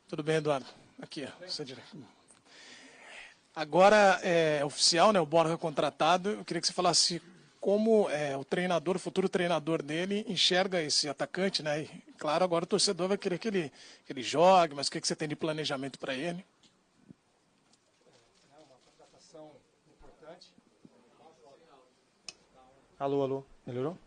Tudo bem, Eduardo? Aqui, ó. Agora é oficial, né? O Borja contratado. Eu queria que você falasse como o treinador, o futuro treinador dele, enxerga esse atacante, né? E, claro, agora o torcedor vai querer que ele jogue, mas o que você tem de planejamento para ele? Uma contratação importante. Alô, melhorou?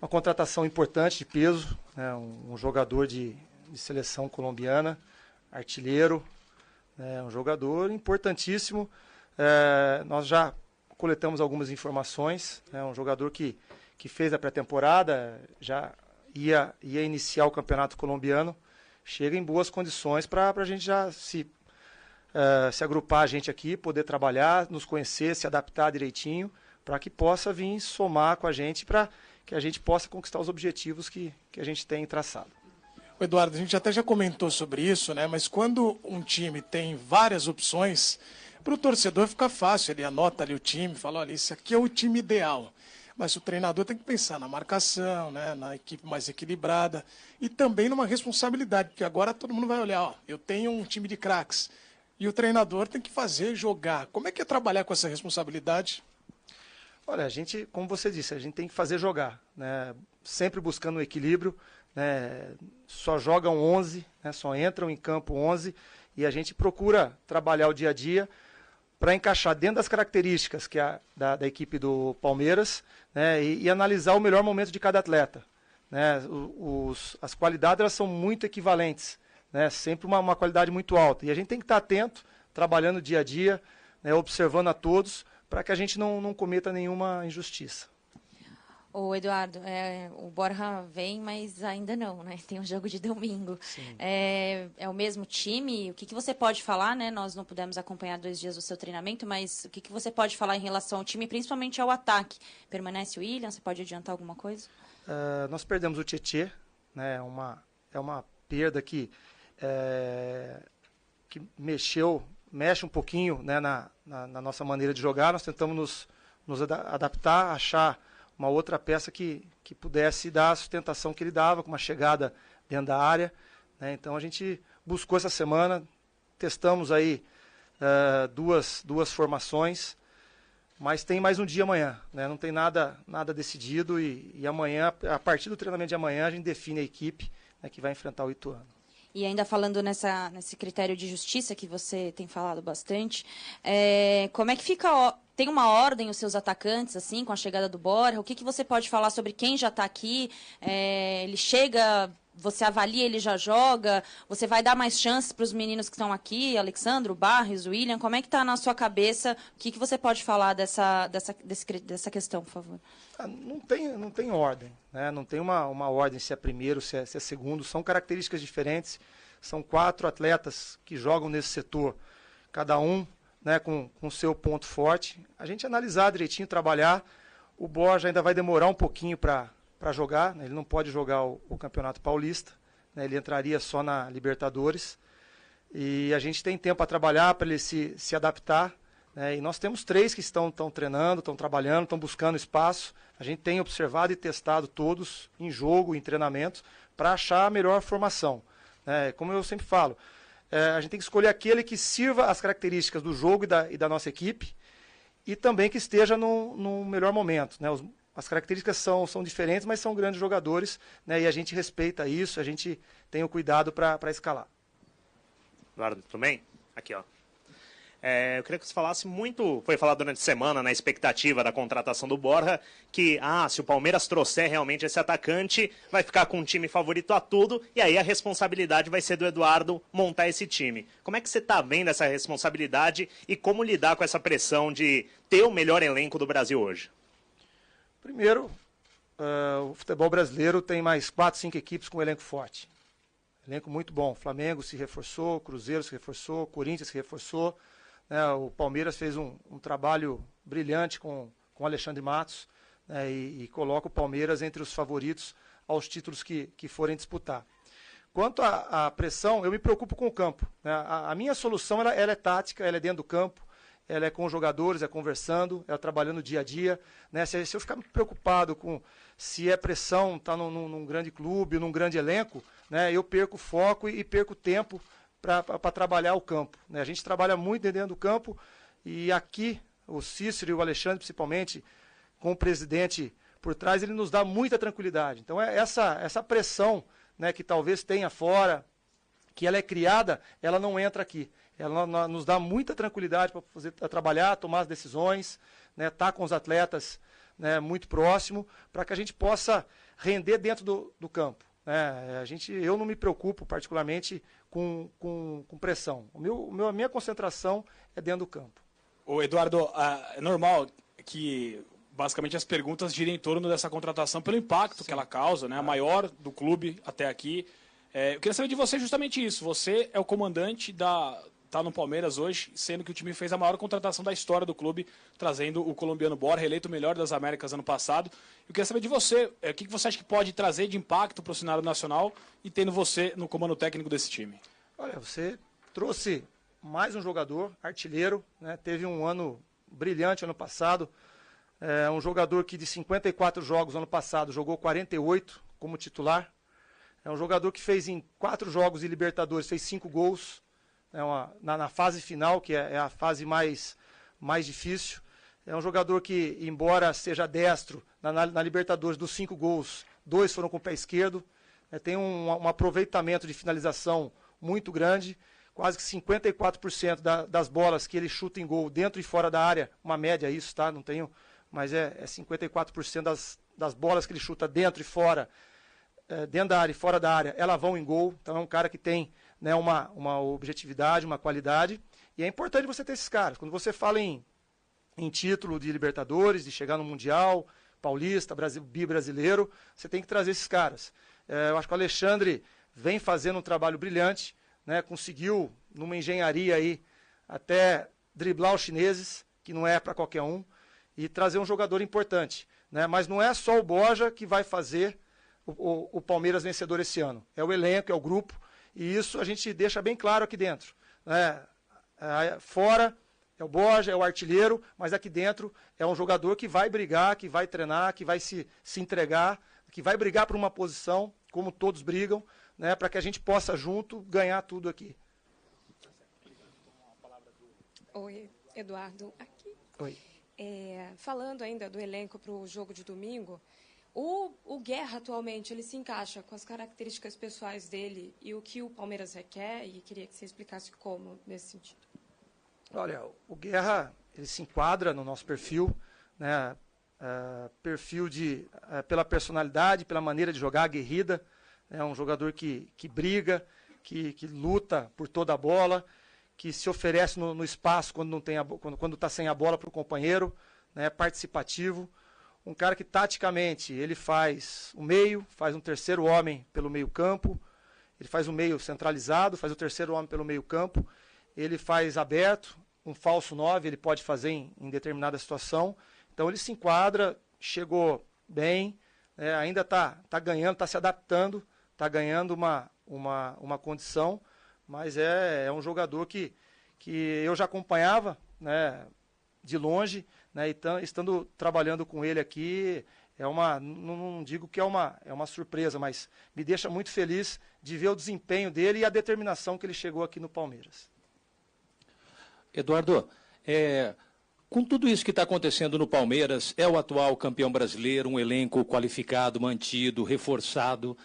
Uma contratação importante de peso, né? Um jogador de seleção colombiana, artilheiro, um jogador importantíssimo. Nós já coletamos algumas informações, um jogador que fez a pré-temporada, já ia iniciar o campeonato colombiano, chega em boas condições para a gente já se agrupar a gente aqui, poder trabalhar, nos conhecer, se adaptar direitinho, para que possa vir somar com a gente, para que a gente possa conquistar os objetivos que a gente tem traçado. Eduardo, a gente até já comentou sobre isso, né? Mas quando um time tem várias opções, para o torcedor fica fácil, ele anota ali o time, fala, olha, esse aqui é o time ideal. Mas o treinador tem que pensar na marcação, né? Na equipe mais equilibrada e também numa responsabilidade, porque agora todo mundo vai olhar, ó, eu tenho um time de craques e o treinador tem que fazer jogar. Como é que é trabalhar com essa responsabilidade? Olha, a gente, como você disse, a gente tem que fazer jogar, né? Sempre buscando o equilíbrio, né? Só jogam 11, né? Só entram em campo 11 e a gente procura trabalhar o dia a dia para encaixar dentro das características que da equipe do Palmeiras, né? E analisar o melhor momento de cada atleta, né? As qualidades elas são muito equivalentes, né? Sempre uma qualidade muito alta e a gente tem que estar atento, trabalhando dia a dia, né? Observando a todos, para que a gente não cometa nenhuma injustiça. Ô Eduardo, o Borja vem, mas ainda não, né? Tem um jogo de domingo. É o mesmo time? O que você pode falar, né? Nós não pudemos acompanhar 2 dias do seu treinamento, mas o que você pode falar em relação ao time, principalmente ao ataque? Permanece o William? Você pode adiantar alguma coisa? Nós perdemos o Tietê, né? É uma perda que mexe um pouquinho, né, na nossa maneira de jogar. Nós tentamos nos adaptar, achar uma outra peça que pudesse dar a sustentação que ele dava, com uma chegada dentro da área, né? Então a gente buscou essa semana, testamos aí duas formações, mas tem mais um dia amanhã, né? Não tem nada decidido e amanhã, a partir do treinamento de amanhã, a gente define a equipe, né, que vai enfrentar o Ituano. E ainda falando nesse critério de justiça que você tem falado bastante, como é que fica? Tem uma ordem os seus atacantes, assim, com a chegada do Borja? O que você pode falar sobre quem já está aqui? Ele chega, você avalia, ele já joga? Você vai dar mais chances para os meninos que estão aqui? Alexandro, Barros, William? Como é que está na sua cabeça? O que você pode falar dessa questão, por favor? Não tem ordem, né? Não tem uma ordem se é primeiro, se é segundo. São características diferentes. São 4 atletas que jogam nesse setor, cada um, né, com seu ponto forte. A gente analisar direitinho, trabalhar. O Borja ainda vai demorar um pouquinho para jogar, né? Ele não pode jogar o Campeonato Paulista, né? Ele entraria só na Libertadores. E a gente tem tempo para trabalhar, para ele se adaptar. E nós temos 3 que estão treinando, estão trabalhando, estão buscando espaço. A gente tem observado e testado todos em jogo, em treinamento, para achar a melhor formação. Como eu sempre falo, a gente tem que escolher aquele que sirva as características do jogo e da nossa equipe e também que esteja no melhor momento. As características são diferentes, mas são grandes jogadores, né, e a gente respeita isso, a gente tem o cuidado para escalar. Eduardo, tudo bem? Aqui, ó. Eu queria que você falasse muito, foi falado durante a semana, na expectativa da contratação do Borja, que se o Palmeiras trouxer realmente esse atacante, vai ficar com um time favorito a tudo, e aí a responsabilidade vai ser do Eduardo montar esse time. Como é que você está vendo essa responsabilidade e como lidar com essa pressão de ter o melhor elenco do Brasil hoje? Primeiro, o futebol brasileiro tem mais 4, 5 equipes com um elenco forte. Elenco muito bom. Flamengo se reforçou, Cruzeiro se reforçou, Corinthians se reforçou. O Palmeiras fez um trabalho brilhante com o Alexandre Matos, né, e coloca o Palmeiras entre os favoritos aos títulos que forem disputar. Quanto à pressão, eu me preocupo com o campo, né? A minha solução ela é tática, ela é dentro do campo. ela é com os jogadores, é conversando, é trabalhando dia a dia. Né? Se eu ficar preocupado com se é pressão, tá num grande clube, num grande elenco, né? Eu perco foco e perco tempo para trabalhar o campo. Né? A gente trabalha muito dentro do campo e aqui o Cícero e o Alexandre, principalmente, com o presidente por trás, ele nos dá muita tranquilidade. Então, essa pressão, né, que talvez tenha fora, que ela é criada, ela não entra aqui. Ela nos dá muita tranquilidade para trabalhar, tomar as decisões, né, tá com os atletas, né, muito próximo, para que a gente possa render dentro do campo. Né? Eu não me preocupo particularmente com pressão. A minha concentração é dentro do campo. Ô Eduardo, é normal que basicamente as perguntas girem em torno dessa contratação pelo impacto que ela causa, né? A maior do clube até aqui. Eu queria saber de você justamente isso. Você é o comandante tá no Palmeiras hoje, sendo que o time fez a maior contratação da história do clube, trazendo o colombiano Borja, eleito o melhor das Américas ano passado. Eu queria saber de você, o que você acha que pode trazer de impacto para o cenário nacional e tendo você no comando técnico desse time? Olha, você trouxe mais um jogador, artilheiro, né? Teve um ano brilhante ano passado. Um jogador que de 54 jogos ano passado jogou 48 como titular. É um jogador que fez em 4 jogos de Libertadores, fez 5 gols. Na fase final, que é a fase mais difícil. É um jogador que, embora seja destro, na Libertadores dos 5 gols, 2 foram com o pé esquerdo. Tem um aproveitamento de finalização muito grande. Quase que 54% das bolas que ele chuta em gol dentro e fora da área, uma média isso, tá? Não tenho, mas é 54% das bolas que ele chuta dentro e fora, dentro da área e fora da área, elas vão em gol. Então é um cara que tem, né, uma objetividade, uma qualidade. E é importante você ter esses caras. Quando você fala em título de Libertadores, de chegar no Mundial, Paulista, bi-brasileiro, você tem que trazer esses caras. Eu acho que o Alexandre vem fazendo um trabalho brilhante, né, conseguiu, numa engenharia aí, até driblar os chineses, que não é para qualquer um, e trazer um jogador importante. Né? Mas não é só o Borja que vai fazer o Palmeiras vencedor esse ano. É o elenco, é o grupo, e isso a gente deixa bem claro aqui dentro. Né? Fora é o Borja, é o artilheiro, mas aqui dentro é um jogador que vai brigar, que vai treinar, que vai se entregar, que vai brigar por uma posição, como todos brigam, né, para que a gente possa junto ganhar tudo aqui. Oi, Eduardo, aqui. Oi. Falando ainda do elenco para o jogo de domingo, o Guerra atualmente ele se encaixa com as características pessoais dele e o que o Palmeiras requer, e queria que você explicasse como nesse sentido. Olha, o Guerra ele se enquadra no nosso perfil, né, perfil pela personalidade, pela maneira de jogar, aguerrida. É um jogador que briga, que luta por toda a bola, que se oferece no espaço quando está sem a bola para o companheiro, né, participativo. Um cara que taticamente ele faz o meio, faz um terceiro homem pelo meio campo, ele faz o meio centralizado, faz o terceiro homem pelo meio campo, ele faz aberto, um falso 9 ele pode fazer em determinada situação. Então ele se enquadra, chegou bem, ainda está ganhando, está se adaptando, está ganhando uma condição, mas é um jogador que eu já acompanhava, né, de longe, né, e estando trabalhando com ele aqui, não digo que é uma surpresa, mas me deixa muito feliz de ver o desempenho dele e a determinação que ele chegou aqui no Palmeiras. Eduardo, com tudo isso que está acontecendo no Palmeiras, é o atual campeão brasileiro, um elenco qualificado, mantido, reforçado,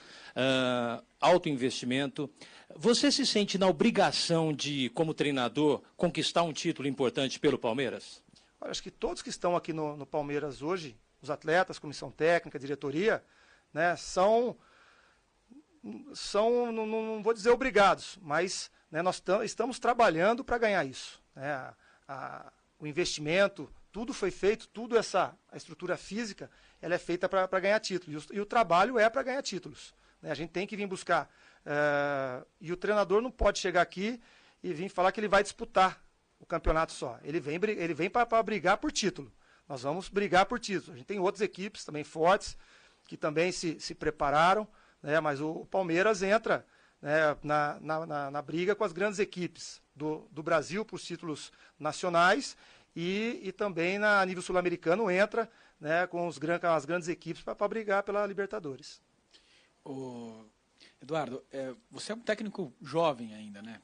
alto investimento. Você se sente na obrigação de, como treinador, conquistar um título importante pelo Palmeiras? Olha, acho que todos que estão aqui no Palmeiras hoje, os atletas, comissão técnica, diretoria, né, são não vou dizer obrigados, mas, né, nós estamos trabalhando para ganhar isso. Né, o investimento, tudo foi feito, a estrutura física, ela é feita para ganhar títulos. E o trabalho é para ganhar títulos. Né, a gente tem que vir buscar. E o treinador não pode chegar aqui e vir falar que ele vai disputar o campeonato só. Ele vem para brigar por título. Nós vamos brigar por título. A gente tem outras equipes também fortes, que também se prepararam, né, mas o Palmeiras entra, né, na briga com as grandes equipes do Brasil por títulos nacionais e também a nível sul-americano entra, né, com as grandes equipes para brigar pela Libertadores. Eduardo, você é um técnico jovem ainda, né?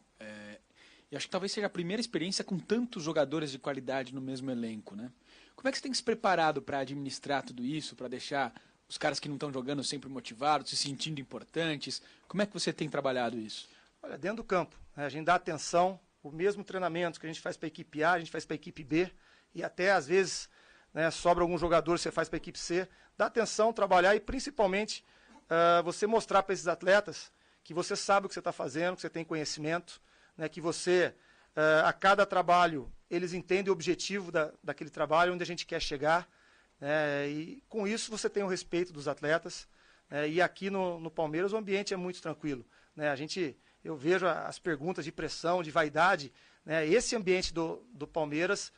E acho que talvez seja a primeira experiência com tantos jogadores de qualidade no mesmo elenco, né? Como é que você tem se preparado para administrar tudo isso, para deixar os caras que não estão jogando sempre motivados, se sentindo importantes? Como é que você tem trabalhado isso? Olha, dentro do campo, né, a gente dá atenção, o mesmo treinamento que a gente faz para a equipe A, a gente faz para a equipe B, e até às vezes, né, sobra algum jogador, você faz para a equipe C. Dá atenção, trabalhar e principalmente você mostrar para esses atletas que você sabe o que você está fazendo, que você tem conhecimento, né, que você, a cada trabalho, eles entendem o objetivo daquele trabalho, onde a gente quer chegar, né, e com isso você tem o respeito dos atletas, e aqui no Palmeiras o ambiente é muito tranquilo, né, eu vejo as perguntas de pressão, de vaidade, né, esse ambiente do Palmeiras,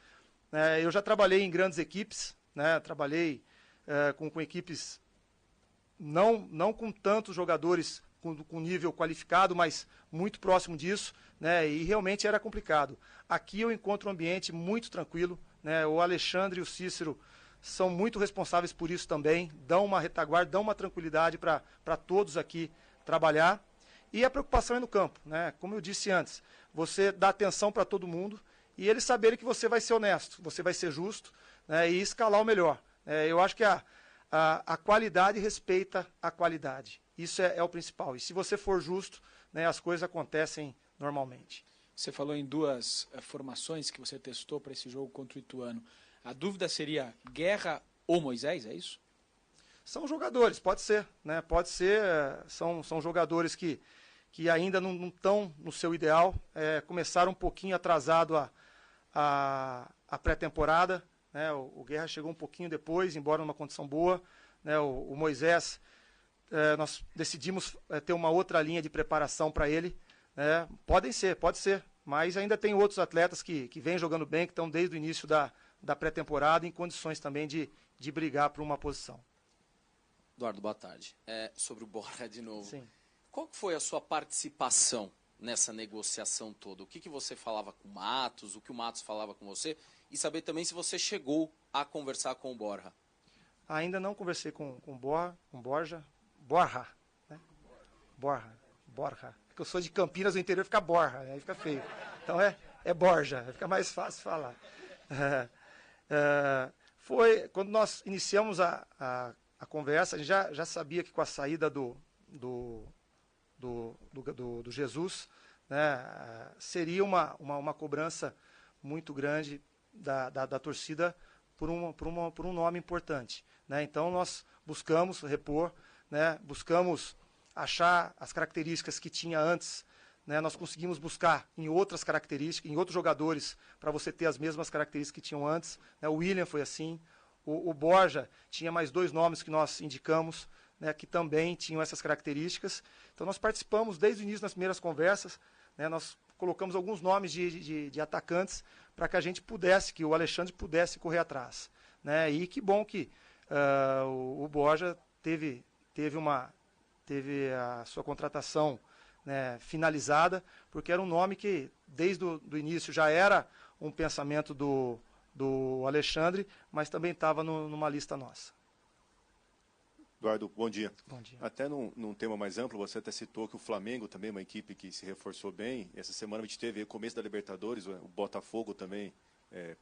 eu já trabalhei em grandes equipes, né, trabalhei com equipes não com tantos jogadores com nível qualificado, mas muito próximo disso, né, e realmente era complicado. Aqui eu encontro um ambiente muito tranquilo, né, o Alexandre e o Cícero são muito responsáveis por isso também, dão uma retaguarda, dão uma tranquilidade para todos aqui trabalhar. E a preocupação é no campo, né, como eu disse antes, você dá atenção para todo mundo e eles saberem que você vai ser honesto, você vai ser justo, né, e escalar o melhor. Eu acho que a qualidade respeita a qualidade. Isso é o principal. E se você for justo, né, as coisas acontecem normalmente. Você falou em 2 formações que você testou para esse jogo contra o Ituano. A dúvida seria Guerra ou Moisés, é isso? São jogadores, pode ser. Né? Pode ser, são jogadores que ainda não estão no seu ideal. Começaram um pouquinho atrasado a pré-temporada. Né? O Guerra chegou um pouquinho depois, embora numa condição boa. Né? O Moisés, nós decidimos ter uma outra linha de preparação para ele. Pode ser, mas ainda tem outros atletas que vêm jogando bem, que estão desde o início da pré-temporada, em condições também de brigar por uma posição. Eduardo, boa tarde. Sobre o Borja de novo. Sim. Qual que foi a sua participação nessa negociação toda? O que você falava com o Matos, o que o Matos falava com você? E saber também se você chegou a conversar com o Borja. Ainda não conversei com Borja. Né? Borja. Porque eu sou de Campinas, no interior fica Borja, aí fica feio. Então é Borja, fica mais fácil falar. Foi quando nós iniciamos a conversa, a gente já sabia que com a saída do Jesus, né, seria uma cobrança muito grande da torcida por um nome importante. Né? Então nós buscamos repor, né, buscamos achar as características que tinha antes, né, nós conseguimos buscar em outras características, em outros jogadores, para você ter as mesmas características que tinham antes. Né, o William foi assim, o Borja tinha mais 2 nomes que nós indicamos, né, que também tinham essas características. Então nós participamos desde o início nas primeiras conversas, né, nós colocamos alguns nomes de atacantes para que a gente pudesse, que o Alexandre pudesse correr atrás. Né, e que bom que o Borja teve a sua contratação, né, finalizada, porque era um nome que desde o início já era um pensamento do Alexandre, mas também estava numa lista nossa. Eduardo, bom dia. Bom dia. Até num tema mais amplo, você até citou que o Flamengo também é uma equipe que se reforçou bem. Essa semana a gente teve o começo da Libertadores, o Botafogo também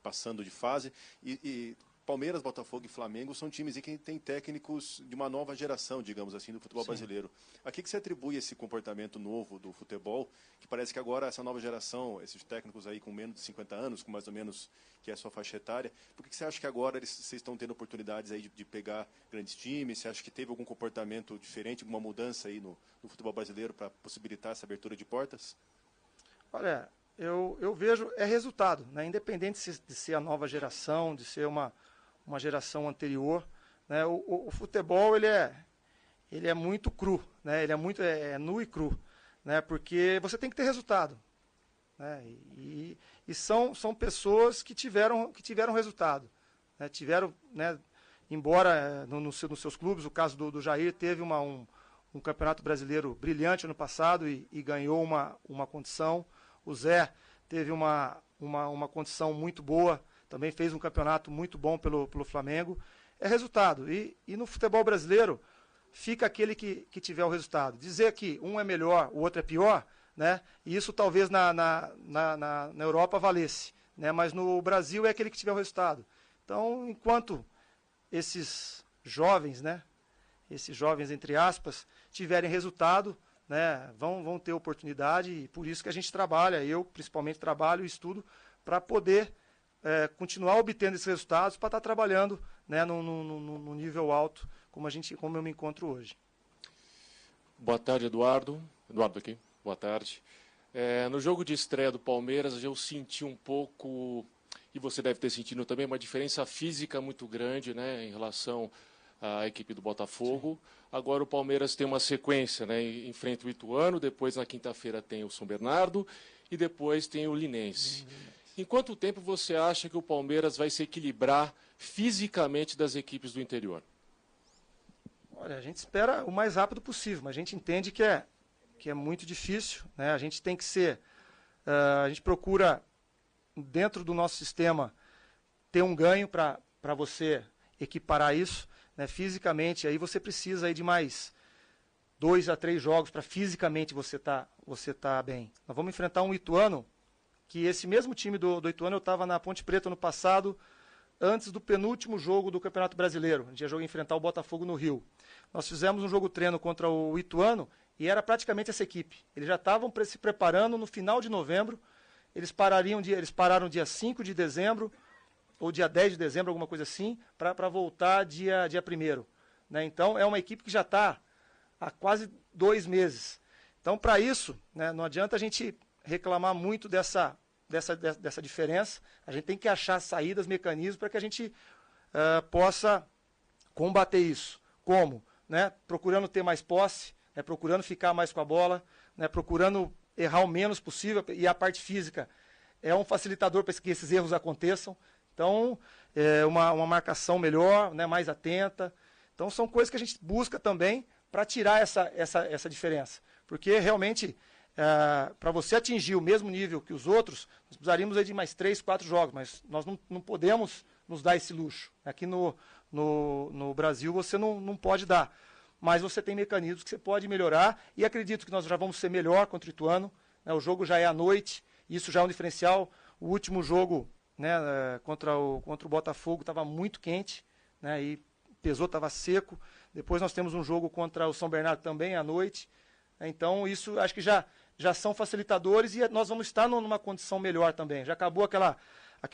passando de fase. E Palmeiras, Botafogo e Flamengo são times que têm técnicos de uma nova geração, digamos assim, do futebol brasileiro. A que você atribui esse comportamento novo do futebol, que parece que agora essa nova geração, esses técnicos aí com menos de 50 anos, com mais ou menos que é a sua faixa etária, por que você acha que agora vocês estão tendo oportunidades aí de pegar grandes times? Você acha que teve algum comportamento diferente, alguma mudança aí no futebol brasileiro para possibilitar essa abertura de portas? Olha, eu vejo, resultado, né? Independente de ser a nova geração, de ser uma geração anterior, né? O futebol ele é muito cru, né? Ele é muito nu e cru, né? Porque você tem que ter resultado, né? E são pessoas que tiveram resultado, né? Né? Embora nos seus clubes, o caso do Jair teve um campeonato brasileiro brilhante ano passado e ganhou uma condição. O Zé teve uma condição muito boa também fez um campeonato muito bom pelo Flamengo. É resultado. E no futebol brasileiro, fica aquele que tiver o resultado. Dizer que um é melhor, o outro é pior, né? E isso talvez na Europa valesse, né? Mas no Brasil é aquele que tiver o resultado. Então, enquanto esses jovens, né? Esses jovens, entre aspas, tiverem resultado, né? Vão ter oportunidade, e por isso que a gente trabalha, eu principalmente trabalho e estudo, para poder continuar obtendo esses resultados, para estar trabalhando, né? no nível alto, como eu me encontro hoje. Boa tarde, Eduardo. Eduardo aqui. Boa tarde. No jogo de estreia do Palmeiras, eu senti um pouco, e você deve ter sentido também, uma diferença física muito grande, né, em relação à equipe do Botafogo. Sim. Agora o Palmeiras tem uma sequência, né, enfrenta o Ituano, depois na quinta-feira tem o São Bernardo e depois tem o Linense. Em quanto tempo você acha que o Palmeiras vai se equilibrar fisicamente das equipes do interior? Olha, a gente espera o mais rápido possível, mas a gente entende que é muito difícil, né? A gente tem que ser, a gente procura, dentro do nosso sistema, ter um ganho para você equiparar isso, né? Fisicamente. Aí você precisa aí de mais 2 a 3 jogos para fisicamente você tá bem. Nós vamos enfrentar um Ituano, que esse mesmo time do Ituano, eu estava na Ponte Preta no passado, antes do penúltimo jogo do Campeonato Brasileiro. A gente ia enfrentar o Botafogo no Rio. Nós fizemos um jogo treino contra o Ituano e era praticamente essa equipe. Eles já estavam se preparando no final de novembro. Eles pararam dia 5 de dezembro, ou dia 10 de dezembro, alguma coisa assim, para voltar dia 1º. Né? Então, é uma equipe que já está há quase 2 meses. Então, para isso, né, não adianta a gente reclamar muito dessa diferença. A gente tem que achar saídas, mecanismos para que a gente possa combater isso. Como? Né? Procurando ter mais posse, né? Procurando ficar mais com a bola, né? Procurando errar o menos possível, e a parte física é um facilitador para que esses erros aconteçam. Então, uma marcação melhor, né? Mais atenta. Então, são coisas que a gente busca também para tirar essa diferença. Porque, realmente, para você atingir o mesmo nível que os outros, nós precisaríamos aí de mais 3, 4 jogos, mas nós não podemos nos dar esse luxo. Aqui no Brasil você não pode dar, mas você tem mecanismos que você pode melhorar, e acredito que nós já vamos ser melhor contra o Ituano, né? O jogo já é à noite, isso já é um diferencial. O último jogo, né, contra o Botafogo estava muito quente, né, e pesou, estava seco. Depois nós temos um jogo contra o São Bernardo também à noite. Então isso acho que já são facilitadores, e nós vamos estar numa condição melhor também. Já acabou aquela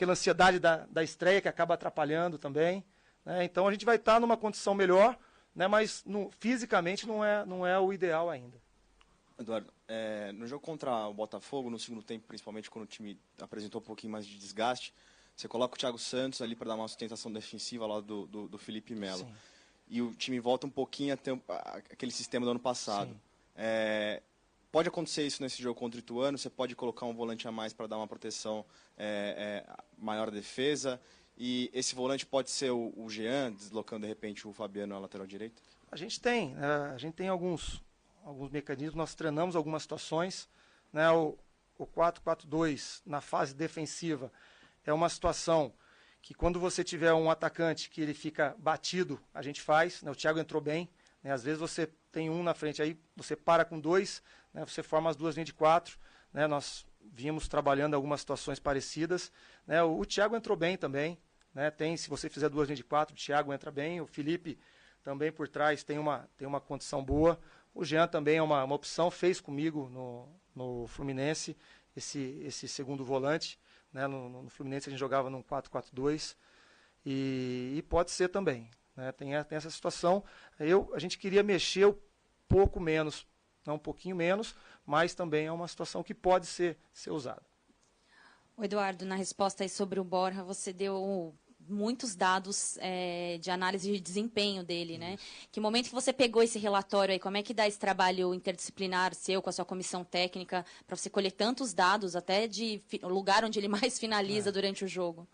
ansiedade da estreia que acaba atrapalhando também, né? Então a gente vai estar numa condição melhor, né? Mas fisicamente não é o ideal ainda. Eduardo, no jogo contra o Botafogo, no segundo tempo, principalmente quando o time apresentou um pouquinho mais de desgaste, você coloca o Thiago Santos ali para dar uma sustentação defensiva lá do Felipe Melo. Sim. E o time volta um pouquinho a ter aquele sistema do ano passado. Pode acontecer isso nesse jogo contra o Ituano? Você pode colocar um volante a mais para dar uma proteção maior à defesa? E esse volante pode ser o Jean, deslocando de repente o Fabiano na lateral direita? A gente tem alguns mecanismos, nós treinamos algumas situações, né? O 4-4-2 na fase defensiva é uma situação que, quando você tiver um atacante que ele fica batido, a gente faz, né? O Thiago entrou bem, né? Às vezes você tem um na frente, aí você para com 2, né? Você forma as 2 linhas de 4, né? Nós vimos trabalhando algumas situações parecidas, né? O Thiago entrou bem também, né? Se você fizer 2 linhas de 4, o Thiago entra bem, o Felipe também por trás tem uma condição boa, o Jean também é uma opção, fez comigo no Fluminense esse segundo volante, né? No Fluminense a gente jogava num 4-4-2, e pode ser também, né? Tem essa situação. A gente queria mexer um pouco menos, não um pouquinho menos, mas também é uma situação que pode ser usada. O Eduardo, na resposta aí sobre o Borja, você deu muitos dados de análise de desempenho dele, né? Que momento que você pegou esse relatório aí? Como é que dá esse trabalho interdisciplinar seu com a sua comissão técnica para você colher tantos dados, até de lugar onde ele mais finaliza durante o jogo?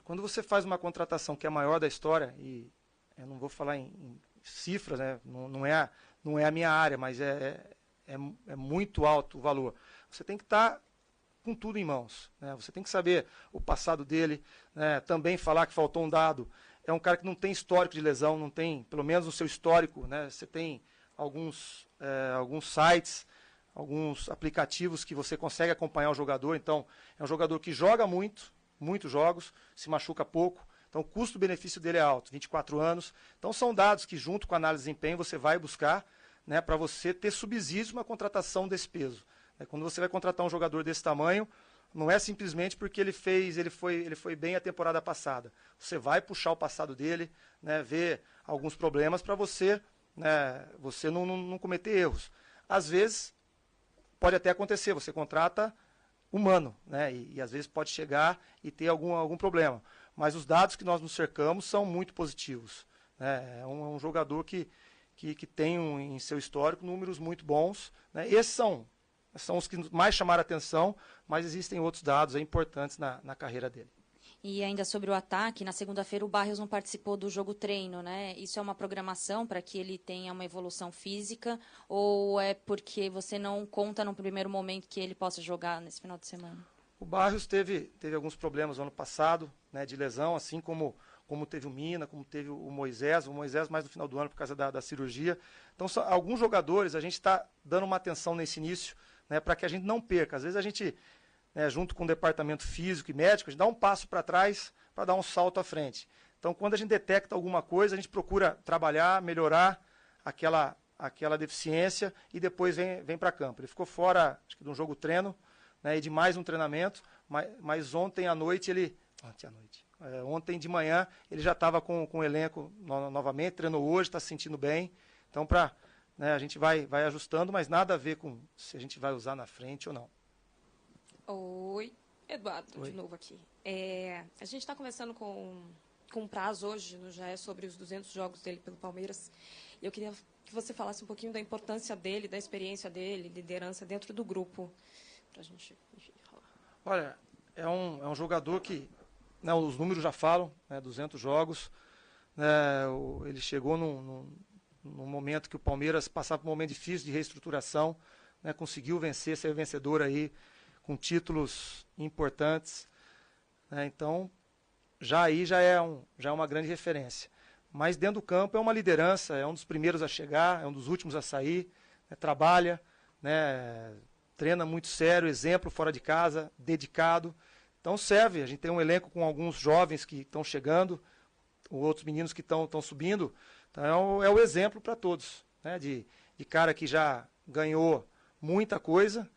Quando você faz uma contratação que é a maior da história, e eu não vou falar em cifras, né? Não é a minha área, mas é muito alto o valor. Você tem que estar com tudo em mãos, né? Você tem que saber o passado dele, né? Também falar que faltou um dado. É um cara que não tem histórico de lesão, não tem, pelo menos no seu histórico, né? Você tem alguns sites, alguns aplicativos que você consegue acompanhar o jogador. Então, é um jogador que joga muitos jogos, se machuca pouco. Então, o custo-benefício dele é alto, 24 anos. Então, são dados que, junto com a análise de desempenho, você vai buscar, né, para você ter subsídio na contratação desse peso. Quando você vai contratar um jogador desse tamanho, não é simplesmente porque ele foi bem a temporada passada. Você vai puxar o passado dele, né, ver alguns problemas para você, né, você não cometer erros. Às vezes, pode até acontecer, você contrata humano, né, e às vezes pode chegar e ter algum problema. Mas os dados que nós nos cercamos são muito positivos, né? É um jogador que tem em seu histórico números muito bons, né? Esses são os que mais chamaram a atenção, mas existem outros dados importantes na carreira dele. E ainda sobre o ataque, na segunda-feira o Barrios não participou do jogo treino, né? Isso é uma programação para que ele tenha uma evolução física ou é porque você não conta no primeiro momento que ele possa jogar nesse final de semana? O Barrios teve alguns problemas no ano passado, né, de lesão, assim como teve o Mina, como teve o Moisés mais no final do ano por causa da cirurgia. Então, alguns jogadores, a gente está dando uma atenção nesse início, né, para que a gente não perca. Às vezes a gente, né, junto com o departamento físico e médico, a gente dá um passo para trás para dar um salto à frente. Então, quando a gente detecta alguma coisa, a gente procura trabalhar, melhorar aquela deficiência e depois vem para campo. Ele ficou fora, acho que de um jogo treino, né, e de mais um treinamento, mas ontem à noite ontem de manhã ele já estava com o elenco novamente, treinou hoje, está se sentindo bem. Então, né, a gente vai ajustando, mas nada a ver com se a gente vai usar na frente ou não. Oi, Eduardo, Oi. De novo aqui. A gente está conversando com um prazo hoje, já é sobre os 200 jogos dele pelo Palmeiras. E eu queria que você falasse um pouquinho da importância dele, da experiência dele, liderança dentro do grupo, para a gente, enfim, falar. Olha, é um jogador que, né, os números já falam, né, 200 jogos. Né, ele chegou num momento que o Palmeiras passava por um momento difícil de reestruturação, né, conseguiu vencer, ser vencedor aí com títulos importantes. Né, então, já é uma grande referência. Mas dentro do campo é uma liderança, é um dos primeiros a chegar, é um dos últimos a sair, né, trabalha, né, treina muito sério, exemplo fora de casa, dedicado. Então serve, a gente tem um elenco com alguns jovens que estão chegando, outros meninos que estão subindo. Então é o exemplo para todos, né? De cara que já ganhou muita coisa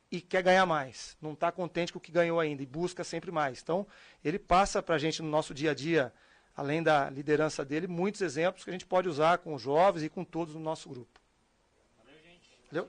e quer ganhar mais. Não está contente com o que ganhou ainda e busca sempre mais. Então ele passa para a gente no nosso dia a dia, além da liderança dele, muitos exemplos que a gente pode usar com os jovens e com todos no nosso grupo. Valeu, gente. Valeu?